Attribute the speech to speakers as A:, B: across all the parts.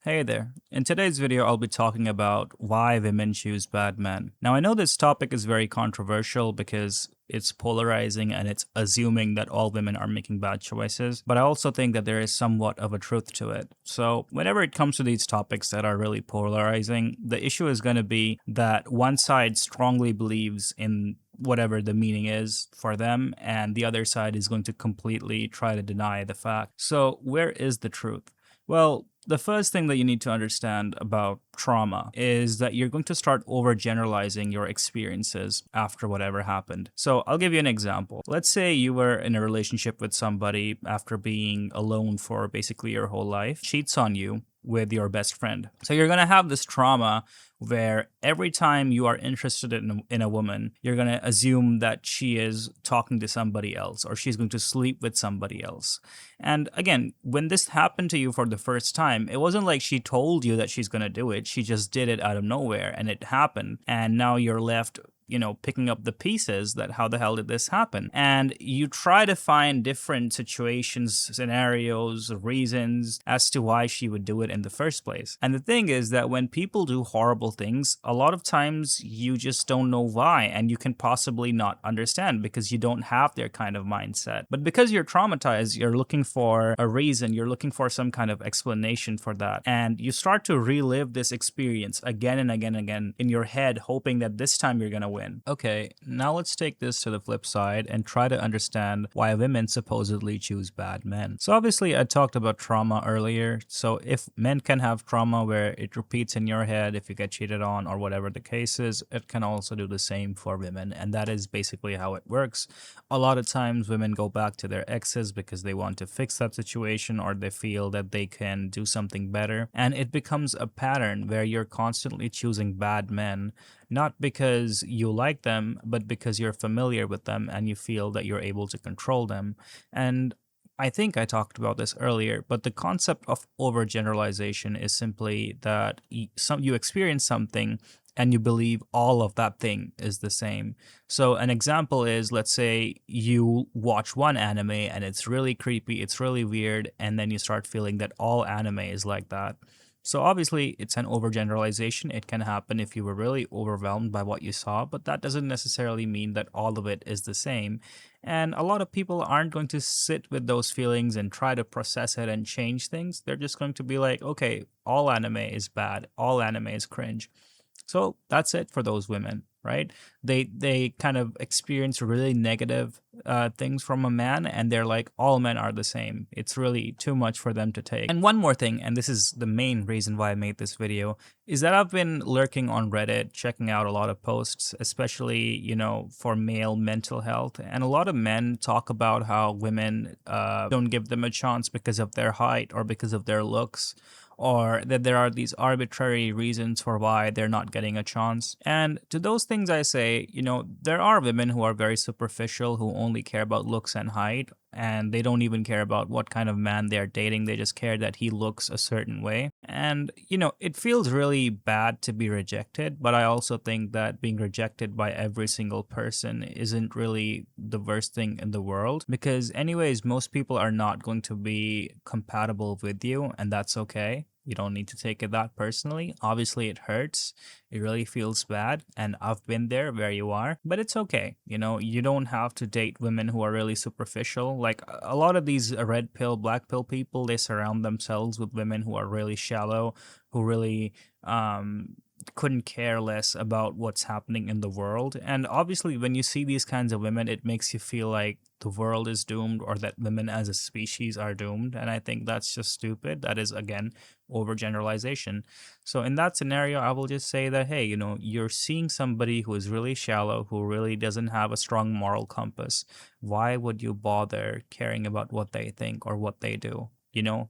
A: Hey there. In today's video, I'll be talking about why women choose bad men. Now, I know this topic is very controversial because it's polarizing and it's assuming that all women are making bad choices, but I also think that there is somewhat of a truth to it. So, whenever it comes to these topics that are really polarizing, the issue is going to be that one side strongly believes in whatever the meaning is for them, and the other side is going to completely try to deny the fact. So, where is the truth? Well, the first thing that you need to understand about trauma is that you're going to start overgeneralizing your experiences after whatever happened. So I'll give you an example. Let's say you were in a relationship with somebody after being alone for basically your whole life, cheats on you with your best friend. So you're going to have this trauma where every time you are interested in a woman, you're going to assume that she is talking to somebody else or she's going to sleep with somebody else. And again, when this happened to you for the first time, it wasn't like she told you that she's going to do it. She just did it out of nowhere and it happened. And now you're left picking up the pieces that how the hell did this happen? And you try to find different situations, scenarios, reasons as to why she would do it in the first place. And the thing is that when people do horrible things, a lot of times you just don't know why, and you can possibly not understand because you don't have their kind of mindset. But because you're traumatized, you're looking for a reason, you're looking for some kind of explanation for that. And you start to relive this experience again and again and again in your head, hoping that this time you're going to win. Okay, now let's take this to the flip side and try to understand why women supposedly choose bad men. So obviously I talked about trauma earlier. So if men can have trauma where it repeats in your head if you get cheated on or whatever the case is, it can also do the same for women. And that is basically how it works. A lot of times women go back to their exes because they want to fix that situation or they feel that they can do something better. And it becomes a pattern where you're constantly choosing bad men, not because you like them, but because you're familiar with them and you feel that you're able to control them. And I think I talked about this earlier, but the concept of overgeneralization is simply that you experience something and you believe all of that thing is the same. So an example is, let's say you watch one anime and it's really creepy, it's really weird, and then you start feeling that all anime is like that. So obviously it's an overgeneralization. It can happen if you were really overwhelmed by what you saw, but that doesn't necessarily mean that all of it is the same. And a lot of people aren't going to sit with those feelings and try to process it and change things. They're just going to be like, okay, all anime is bad, all anime is cringe. So that's it for those women, right? They kind of experience really negative things from a man, and they're like, all men are the same. It's really too much for them to take. And one more thing, and this is the main reason why I made this video, is that I've been lurking on Reddit, checking out a lot of posts, especially for male mental health, and a lot of men talk about how women don't give them a chance because of their height or because of their looks, or that there are these arbitrary reasons for why they're not getting a chance. And to those things I say, there are women who are very superficial, who only care about looks and height, and they don't even care about what kind of man they're dating. They just care that he looks a certain way. And, it feels really bad to be rejected, but I also think that being rejected by every single person isn't really the worst thing in the world, because anyways, most people are not going to be compatible with you, and that's okay. You don't need to take it that personally. Obviously, it hurts. It really feels bad. And I've been there where you are, but it's okay. You don't have to date women who are really superficial. Like a lot of these red pill, black pill people, they surround themselves with women who are really shallow, who really couldn't care less about what's happening in the world. And obviously, when you see these kinds of women, it makes you feel like the world is doomed or that women as a species are doomed. And I think that's just stupid. That is, again, overgeneralization. So in that scenario, I will just say that, hey, you're seeing somebody who is really shallow, who really doesn't have a strong moral compass. Why would you bother caring about what they think or what they do?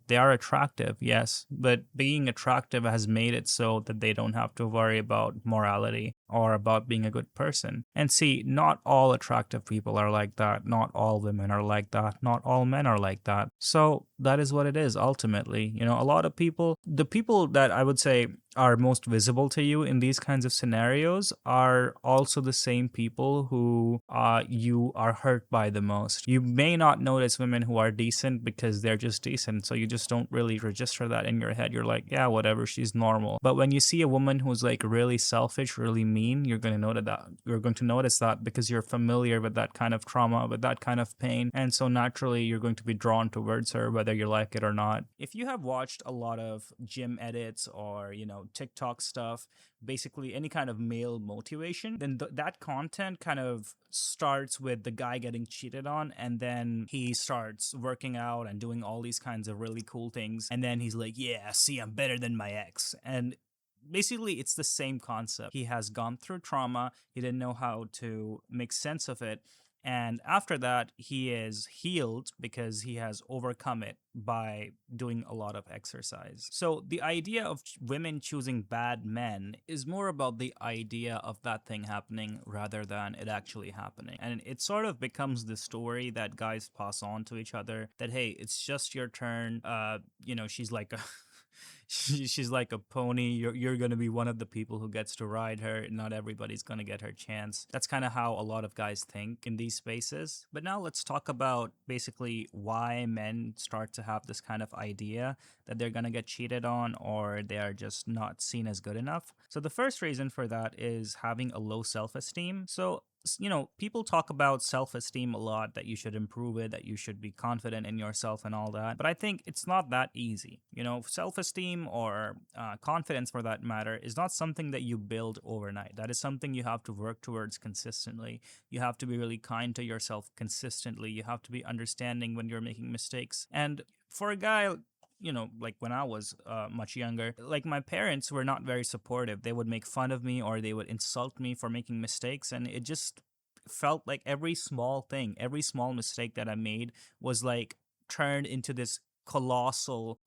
A: They are attractive, yes, but being attractive has made it so that they don't have to worry about morality or about being a good person. And see, not all attractive people are like that. Not all women are like that. Not all men are like that. So that is what it is ultimately. A lot of people, the people that I would say are most visible to you in these kinds of scenarios are also the same people who you are hurt by the most. You may not notice women who are decent because they're just decent, so you just don't really register that in your head. You're like, yeah, whatever, she's normal. But when you see a woman who's like really selfish, really mean, you're going to notice that. You're going to notice that because you're familiar with that kind of trauma, with that kind of pain, and so naturally you're going to be drawn towards her whether you like it or not. If you have watched a lot of gym edits or, TikTok stuff, basically any kind of male motivation, then that content kind of starts with the guy getting cheated on, and then he starts working out and doing all these kinds of really cool things, and then he's like, yeah, see, I'm better than my ex. And basically it's the same concept. He has gone through trauma, he didn't know how to make sense of it, and after that, he is healed because he has overcome it by doing a lot of exercise. So, the idea of women choosing bad men is more about the idea of that thing happening rather than it actually happening. And it sort of becomes the story that guys pass on to each other that, hey, it's just your turn. She's like a. She's like a pony. You're gonna be one of the people who gets to ride her. Not everybody's gonna get her chance. That's kind of how a lot of guys think in these spaces. But now let's talk about basically why men start to have this kind of idea that they're gonna get cheated on or they are just not seen as good enough. So the first reason for that is having a low self-esteem. So people talk about self esteem a lot, that you should improve it, that you should be confident in yourself and all that. But I think it's not that easy. Self esteem or confidence for that matter is not something that you build overnight. That is something you have to work towards consistently. You have to be really kind to yourself consistently. You have to be understanding when you're making mistakes. And for a guy, like when I was much younger, like my parents were not very supportive. They would make fun of me or they would insult me for making mistakes. And it just felt like every small thing, every small mistake that I made was like turned into this colossal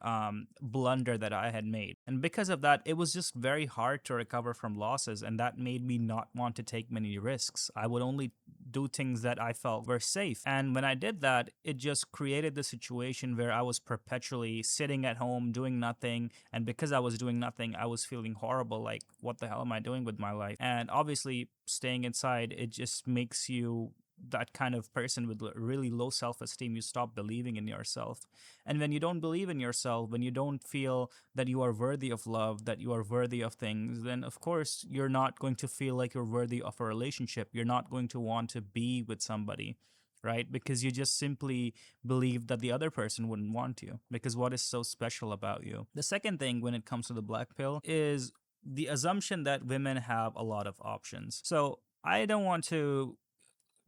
A: blunder that I had made. And because of that, it was just very hard to recover from losses. And that made me not want to take many risks. I would only do things that I felt were safe. And when I did that, it just created the situation where I was perpetually sitting at home doing nothing. And because I was doing nothing, I was feeling horrible. Like, what the hell am I doing with my life? And obviously, staying inside, it just makes you that kind of person with really low self-esteem. You stop believing in yourself, and when you don't believe in yourself, when you don't feel that you are worthy of love, that you are worthy of things, then of course you're not going to feel like you're worthy of a relationship. You're not going to want to be with somebody, right? Because you just simply believe that the other person wouldn't want you, because what is so special about you? The second thing when it comes to the black pill is the assumption that women have a lot of options. So I don't want to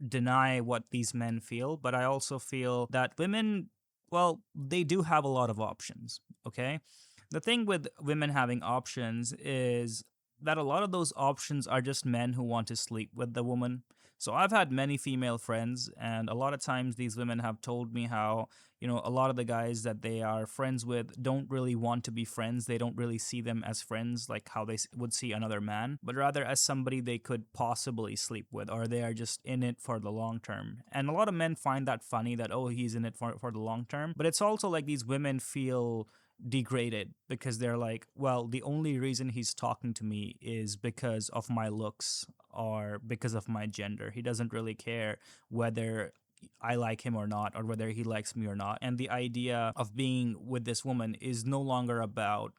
A: deny what these men feel, but I also feel that women, well, they do have a lot of options, okay? The thing with women having options is that a lot of those options are just men who want to sleep with the woman. So I've had many female friends, and a lot of times these women have told me how, a lot of the guys that they are friends with don't really want to be friends. They don't really see them as friends like how they would see another man, but rather as somebody they could possibly sleep with, or they are just in it for the long term. And a lot of men find that funny that, oh, he's in it for the long term. But it's also like these women feel degraded because they're like, well, the only reason he's talking to me is because of my looks or because of my gender. He doesn't really care whether I like him or not, or whether he likes me or not. And the idea of being with this woman is no longer about,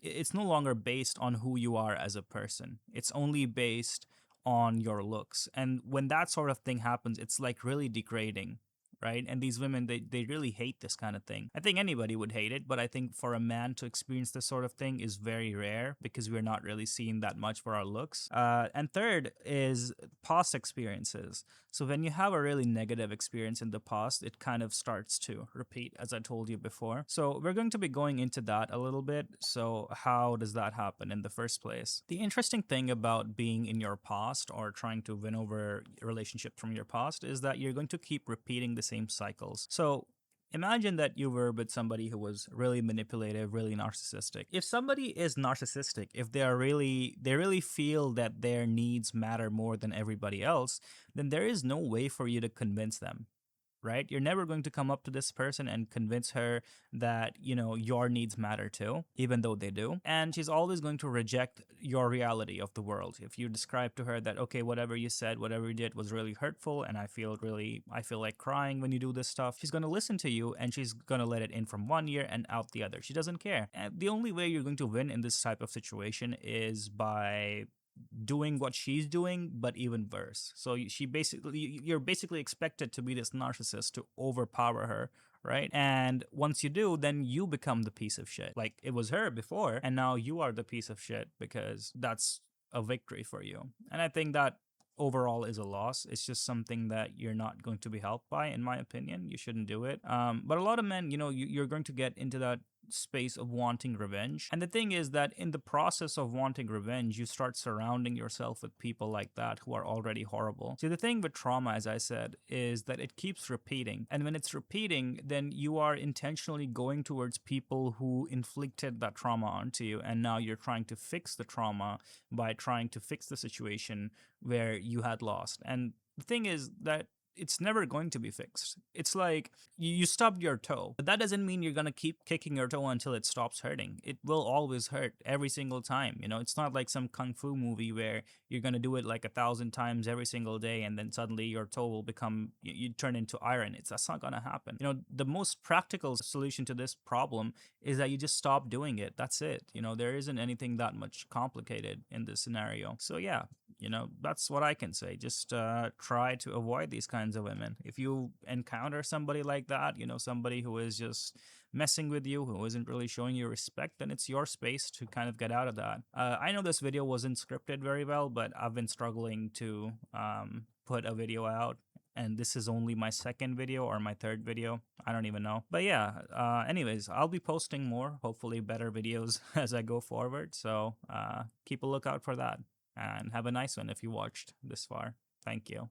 A: it's no longer based on who you are as a person. It's only based on your looks. And when that sort of thing happens, it's like really degrading, right? And these women, they really hate this kind of thing. I think anybody would hate it, but I think for a man to experience this sort of thing is very rare because we're not really seen that much for our looks. And third is past experiences. So when you have a really negative experience in the past, it kind of starts to repeat, as I told you before. So we're going to be going into that a little bit. So how does that happen in the first place? The interesting thing about being in your past or trying to win over a relationship from your past is that you're going to keep repeating the same cycles. So imagine that you were with somebody who was really manipulative, really narcissistic. If somebody is narcissistic, if they really feel that their needs matter more than everybody else, then there is no way for you to convince them. right? You're never going to come up to this person and convince her that, your needs matter too, even though they do. And she's always going to reject your reality of the world. If you describe to her that, okay, whatever you said, whatever you did was really hurtful, and I feel like crying when you do this stuff, she's going to listen to you and she's going to let it in from one ear and out the other. She doesn't care. And the only way you're going to win in this type of situation is by doing what she's doing, but even worse. So you're basically expected to be this narcissist to overpower her, right? And once you do, then you become the piece of shit. Like it was her before, and now you are the piece of shit because that's a victory for you. And I think that overall is a loss. It's just something that you're not going to be helped by, in my opinion. You shouldn't do it. But a lot of men, you're going to get into that space of wanting revenge. And the thing is that in the process of wanting revenge, you start surrounding yourself with people like that who are already horrible. See, the thing with trauma, as I said, is that it keeps repeating. And when it's repeating, then you are intentionally going towards people who inflicted that trauma onto you. And now you're trying to fix the trauma by trying to fix the situation where you had lost. And the thing is that it's never going to be fixed. It's like you stubbed your toe, but that doesn't mean you're going to keep kicking your toe until it stops hurting. It will always hurt every single time. It's not like some kung fu movie where you're going to do it like 1,000 times every single day and then suddenly your toe will become, you turn into iron. That's not going to happen. The most practical solution to this problem is that you just stop doing it. That's it. There isn't anything that much complicated in this scenario. So yeah, that's what I can say. Just try to avoid these kinds of women. If you encounter somebody like that, somebody who is just messing with you, who isn't really showing you respect, then it's your space to kind of get out of that. I know this video wasn't scripted very well, but I've been struggling to put a video out. And this is only my second video or my third video. I don't even know. But yeah, anyways, I'll be posting more, hopefully better videos as I go forward. So keep a lookout for that. And have a nice one if you watched this far. Thank you.